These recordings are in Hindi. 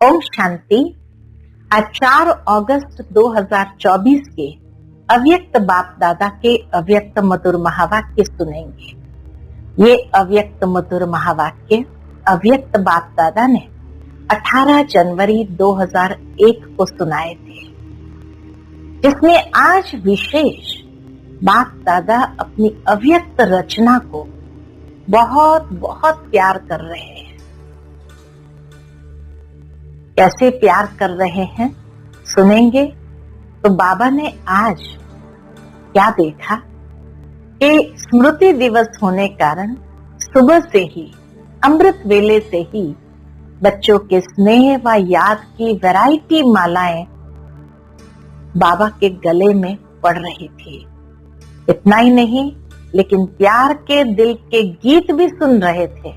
ओम शांति। आज 4 अगस्त 2024 के अव्यक्त बाप दादा के अव्यक्त मधुर महावाक्य सुनेंगे। ये अव्यक्त मधुर महावाक्य अव्यक्त बाप दादा ने 18 जनवरी 2001 को सुनाए थे, जिसमें आज विशेष बाप दादा अपनी अव्यक्त रचना को बहुत बहुत प्यार कर रहे हैं। कैसे प्यार कर रहे हैं सुनेंगे। तो बाबा ने आज क्या देखा कि स्मृति दिवस होने कारण सुबह से ही अमृत वेले से ही बच्चों के स्नेह व याद की वैरायटी मालाएं बाबा के गले में पड़ रही थी। इतना ही नहीं, लेकिन प्यार के दिल के गीत भी सुन रहे थे।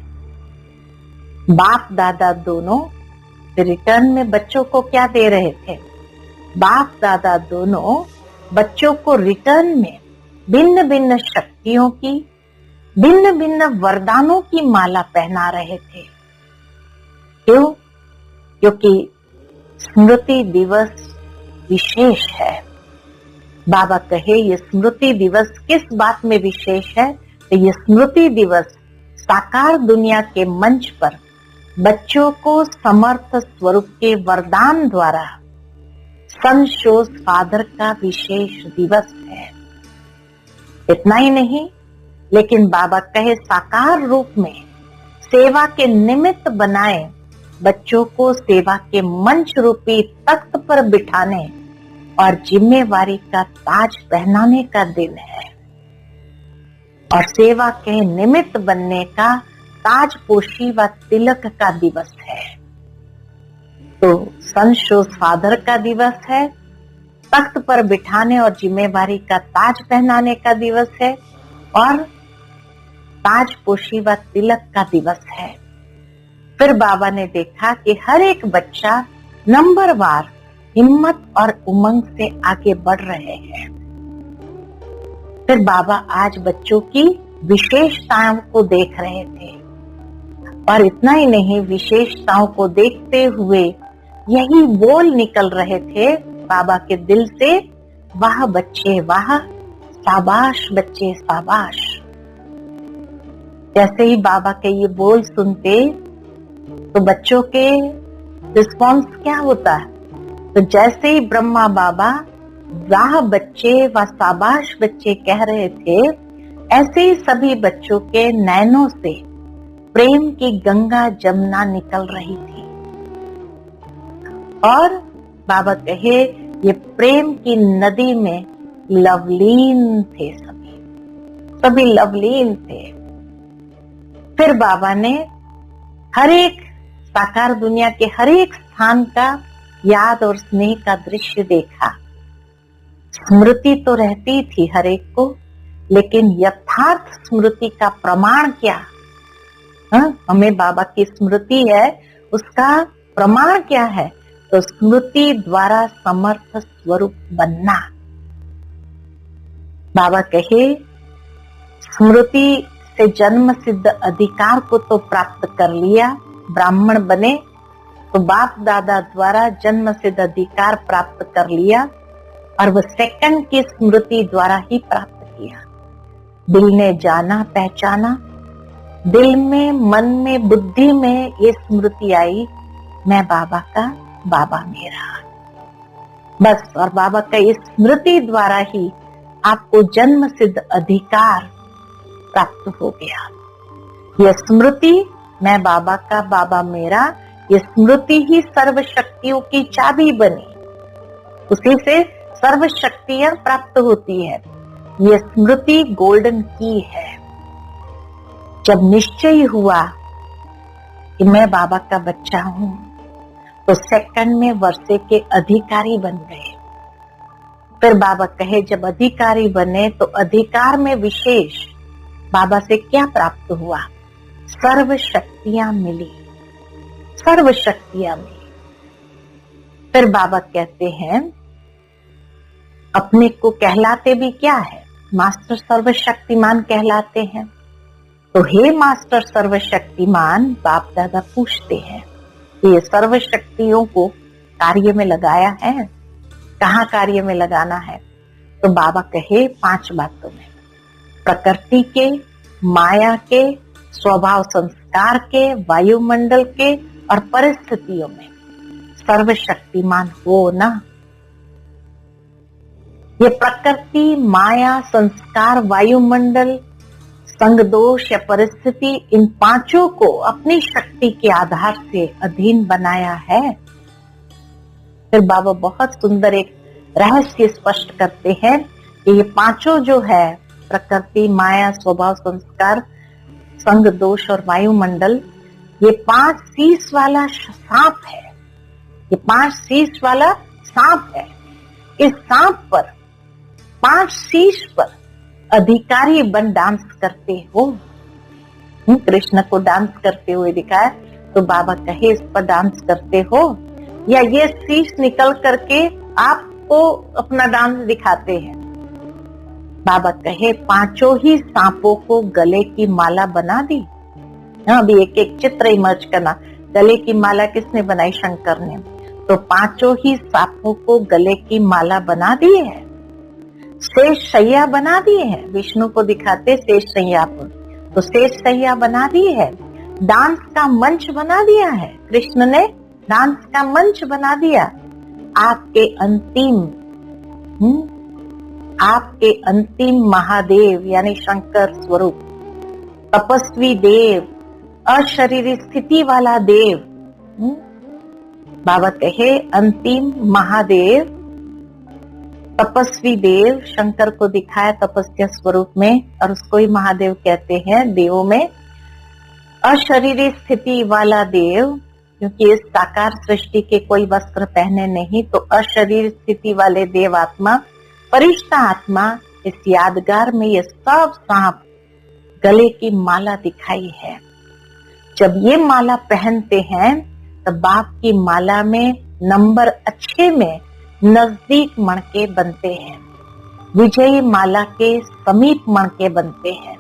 बाप दादा दोनों रिटर्न में बच्चों को क्या दे रहे थे? बाप दादा दोनों बच्चों को रिटर्न में भिन्न भिन्न शक्तियों की, भिन्न भिन्न वरदानों की माला पहना रहे थे। क्यों? क्योंकि स्मृति दिवस विशेष है। बाबा कहे ये स्मृति दिवस किस बात में विशेष है? तो ये स्मृति दिवस साकार दुनिया के मंच पर बच्चों को समर्थ स्वरूप के वरदान द्वारा सनशोज फादर का विशेष दिवस है। इतना ही नहीं, लेकिन बाबा कहे साकार रूप में सेवा के निमित्त बनाए बच्चों को सेवा के मंच रूपी तख्त पर बिठाने और जिम्मेवारी का ताज पहनाने का दिन है, और सेवा के निमित्त बनने का ताजपोशी व तिलक का दिवस है। तो सनशोज फादर का दिवस है, तख्त पर बिठाने और जिम्मेवारी का ताज पहनाने का दिवस है, और ताजपोशी व तिलक का दिवस है। फिर बाबा ने देखा कि हर एक बच्चा नंबरवार हिम्मत और उमंग से आगे बढ़ रहे हैं। फिर बाबा आज बच्चों की विशेषताओं को देख रहे थे, और इतना ही नहीं, विशेषताओं को देखते हुए यही बोल निकल रहे थे बाबा के दिल से, वाह बच्चे वाह, शाबाश बच्चे शाबाश। जैसे ही बाबा के ये बोल सुनते तो बच्चों के रिस्पॉन्स क्या होता है? तो जैसे ही ब्रह्मा बाबा वाह बच्चे व शाबाश बच्चे कह रहे थे, ऐसे ही सभी बच्चों के नैनों से प्रेम की गंगा जमुना निकल रही थी। और बाबा कहे ये प्रेम की नदी में लवलीन थे, सभी लवलीन थे। फिर बाबा ने हर एक साकार दुनिया के हर एक स्थान का याद और स्नेह का दृश्य देखा। स्मृति तो रहती थी हर एक को, लेकिन यथार्थ स्मृति का प्रमाण क्या? हमें बाबा की स्मृति है, उसका प्रमाण क्या है? तो स्मृति द्वारा समर्थ स्वरूप बनना। बाबा कहे स्मृति से जन्म सिद्ध अधिकार को तो प्राप्त कर लिया, ब्राह्मण बने तो बाप दादा द्वारा जन्म सिद्ध अधिकार प्राप्त कर लिया, और वह सेकंड की स्मृति द्वारा ही प्राप्त किया। दिल ने जाना पहचाना, दिल में, मन में, बुद्धि में ये स्मृति आई, मैं बाबा का, बाबा मेरा। बस, और बाबा का इस स्मृति द्वारा ही आपको जन्म सिद्ध अधिकार प्राप्त हो गया। यह स्मृति, मैं बाबा का, बाबा मेरा, ये स्मृति ही सर्व शक्तियों की चाबी बनी। उसी से सर्व शक्तियां प्राप्त होती है। ये स्मृति गोल्डन की है। जब निश्चय हुआ कि मैं बाबा का बच्चा हूं, तो सेकंड में वर्षे के अधिकारी बन गए। फिर बाबा कहे जब अधिकारी बने तो अधिकार में विशेष बाबा से क्या प्राप्त हुआ? सर्व शक्तियां मिली, सर्व शक्तियां मिली। फिर बाबा कहते हैं अपने को कहलाते भी क्या है? मास्टर सर्वशक्तिमान कहलाते हैं। तो हे मास्टर सर्वशक्तिमान, बाप दादा पूछते हैं ये सर्व शक्तियों को कार्य में लगाया है। कहाँ कार्य में लगाना है? तो बाबा कहे 5 बातों में, प्रकृति के, माया के, स्वभाव संस्कार के, वायुमंडल के और परिस्थितियों में सर्वशक्तिमान हो ना। ये प्रकृति, माया, संस्कार, वायुमंडल, संग दोष या परिस्थिति, इन 5 को अपनी शक्ति के आधार से अधीन बनाया है। फिर बाबा बहुत सुंदर एक रहस्य स्पष्ट करते हैं कि ये 5 जो है, प्रकृति, माया, स्वभाव संस्कार, संग दोष और वायुमंडल, ये 5 शीश वाला सांप है। ये 5 शीश वाला सांप है। इस सांप पर, 5 शीश पर अधिकारी बन डांस करते हो। कृष्ण को डांस करते हुए दिखाया, तो बाबा कहे इस पर डांस करते हो या ये शीश निकल करके आपको अपना डांस दिखाते हैं। बाबा कहे 5 ही सांपों को गले की माला बना दी। अभी एक एक चित्र इमर्ज करना। गले की माला किसने बनाई? शंकर ने। तो 5 ही सांपों को गले की माला बना दी है। शेष शैया बना दिए हैं। विष्णु को दिखाते शेष शैया पर, तो शेष शैया बना दी है। डांस का मंच बना दिया है। कृष्ण ने डांस का मंच बना दिया। आपके अंतिम महादेव यानी शंकर स्वरूप, तपस्वी देव, अशरीरी स्थिति वाला देव। बाबा कहे अंतिम महादेव, तपस्वी देव, शंकर को दिखाया तपस्या स्वरूप में और उसको ही महादेव कहते हैं देवों में। अशरीरी स्थिति वाला देव, क्योंकि इस साकार सृष्टि के कोई वस्त्र पहने नहीं, तो अशरीर स्थिति वाले देव आत्मा, परिष्ठा आत्मा, इस यादगार में ये सब सांप गले की माला दिखाई है। जब ये माला पहनते हैं तब बाप की माला में नंबर अच्छे में नजदीक मणके बनते हैं, विजयी माला के समीप मणके बनते हैं।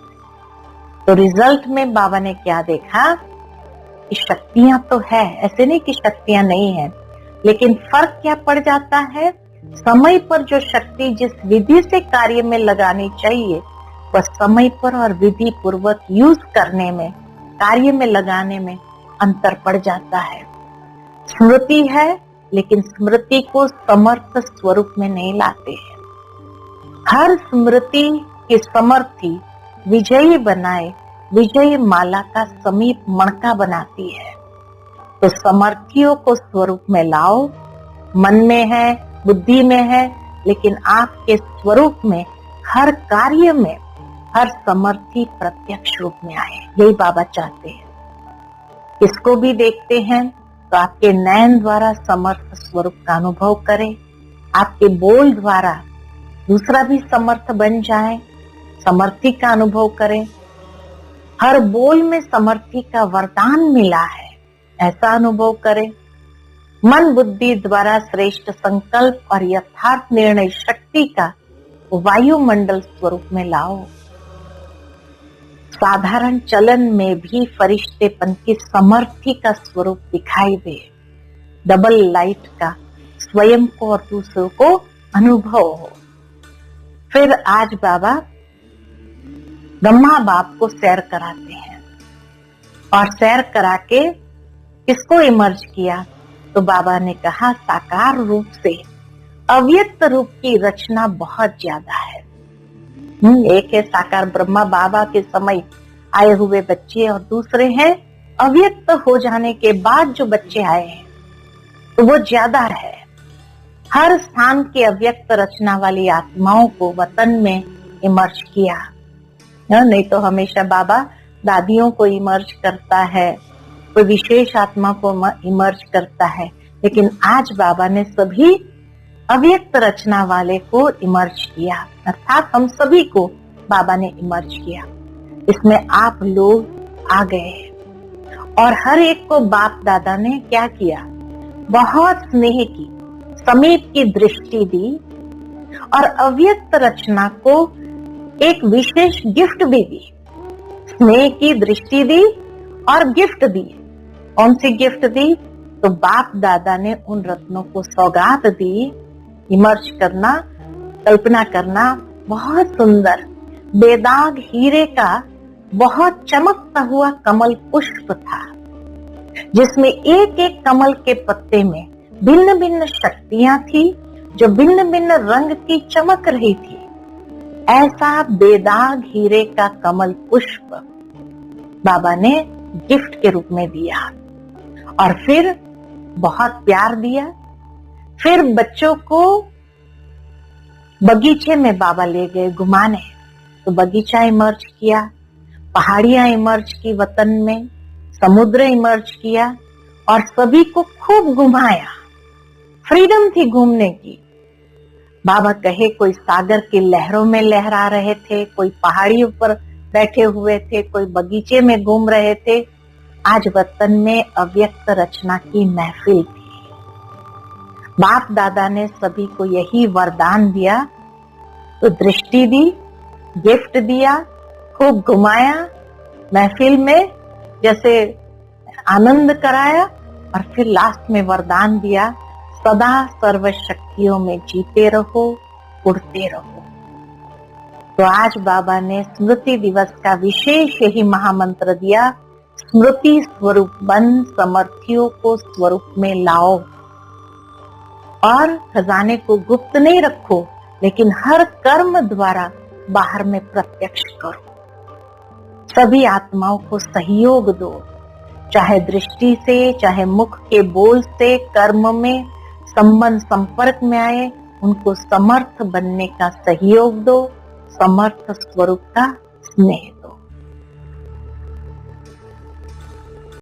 तो रिजल्ट में बाबा ने क्या देखा कि शक्तियां तो है, ऐसे नहीं कि शक्तियां नहीं है, लेकिन फर्क क्या पड़ जाता है? समय पर जो शक्ति जिस विधि से कार्य में लगानी चाहिए वह समय पर और विधि पूर्वक यूज करने में, कार्य में लगाने में अंतर पड़ जाता है। स्मृति है लेकिन स्मृति को समर्थ स्वरूप में नहीं लाते हैं। हर स्मृति की समर्थी विजयी बनाए, विजयी माला का समीप मणका बनाती है। तो समर्थियों को स्वरूप में लाओ। मन में है, बुद्धि में है, लेकिन आपके स्वरूप में हर कार्य में हर समर्थी प्रत्यक्ष रूप में आए, यही बाबा चाहते हैं। इसको भी देखते हैं तो आपके नयन द्वारा समर्थ स्वरूप का अनुभव करें, आपके बोल द्वारा दूसरा भी समर्थ बन जाए, समर्थी का अनुभव करें। हर बोल में समर्थी का वरदान मिला है, ऐसा अनुभव करें। मन बुद्धि द्वारा श्रेष्ठ संकल्प और यथार्थ निर्णय शक्ति का वायुमंडल स्वरूप में लाओ। साधारण चलन में भी फरिश्तेपन की समर्थी का स्वरूप दिखाई दे। डबल लाइट का स्वयं को और दूसरों को अनुभव हो। फिर आज बाबा ब्रह्मा बाप को सैर कराते हैं और सैर करा के किसको इमर्ज किया? तो बाबा ने कहा साकार रूप से अव्यक्त रूप की रचना बहुत ज्यादा है। एक है साकार ब्रह्मा बाबा के समय आए हुए बच्चे और दूसरे हैं अव्यक्त हो जाने के बाद जो बच्चे आए हैं, तो वो ज्यादा है। हर स्थान के अव्यक्त रचना वाली आत्माओं को वतन में इमर्ज किया। नहीं तो हमेशा बाबा दादियों को इमर्ज करता है, कोई विशेष आत्मा को इमर्ज करता है, लेकिन आज बाबा ने सभी अव्यक्त रचना वाले को इमर्ज किया, अर्थात हम सभी को बाबा ने इमर्ज किया। इसमें आप लोग आ गए और हर एक को बाप दादा ने क्या किया? बहुत स्नेह की, समीप की दृष्टि दी और अव्यक्त रचना को एक विशेष गिफ्ट भी दी। स्नेह की दृष्टि दी और गिफ्ट दी। कौन सी गिफ्ट दी? तो बाप दादा ने उन रत्नों को सौगात दी। इमर्ज करना, कल्पना करना, बहुत सुंदर बेदाग हीरे का बहुत चमकता हुआ कमल पुष्प था, जिसमें एक एक कमल के पत्ते में भिन्न भिन्न शक्तियां थी, जो भिन्न भिन्न रंग की चमक रही थी। ऐसा बेदाग हीरे का कमल पुष्प बाबा ने गिफ्ट के रूप में दिया, और फिर बहुत प्यार दिया। फिर बच्चों को बगीचे में बाबा ले गए घुमाने, तो बगीचा इमर्ज किया, पहाड़ियां इमर्ज की वतन में, समुद्र इमर्ज किया और सभी को खूब घुमाया। फ्रीडम थी घूमने की। बाबा कहे कोई सागर की लहरों में लहरा रहे थे, कोई पहाड़ियों पर बैठे हुए थे, कोई बगीचे में घूम रहे थे। आज वतन में अव्यक्त रचना की महफिल थी। बाप दादा ने सभी को यही वरदान दिया, तो दृष्टि दी, गिफ्ट दिया, खूब घुमाया महफिल में, जैसे आनंद कराया, और फिर लास्ट में वरदान दिया, सदा सर्व शक्तियों में जीते रहो, उड़ते रहो। तो आज बाबा ने स्मृति दिवस का विशेष यही महामंत्र दिया, स्मृति स्वरूप बन समर्थियों को स्वरूप में लाओ, और खजाने को गुप्त नहीं रखो, लेकिन हर कर्म द्वारा बाहर में प्रत्यक्ष करो। सभी आत्माओं को सहयोग दो, चाहे दृष्टि से, चाहे मुख के बोल से, कर्म में संबंध संपर्क में आए, उनको समर्थ बनने का सहयोग दो, समर्थ स्वरूप का स्नेह।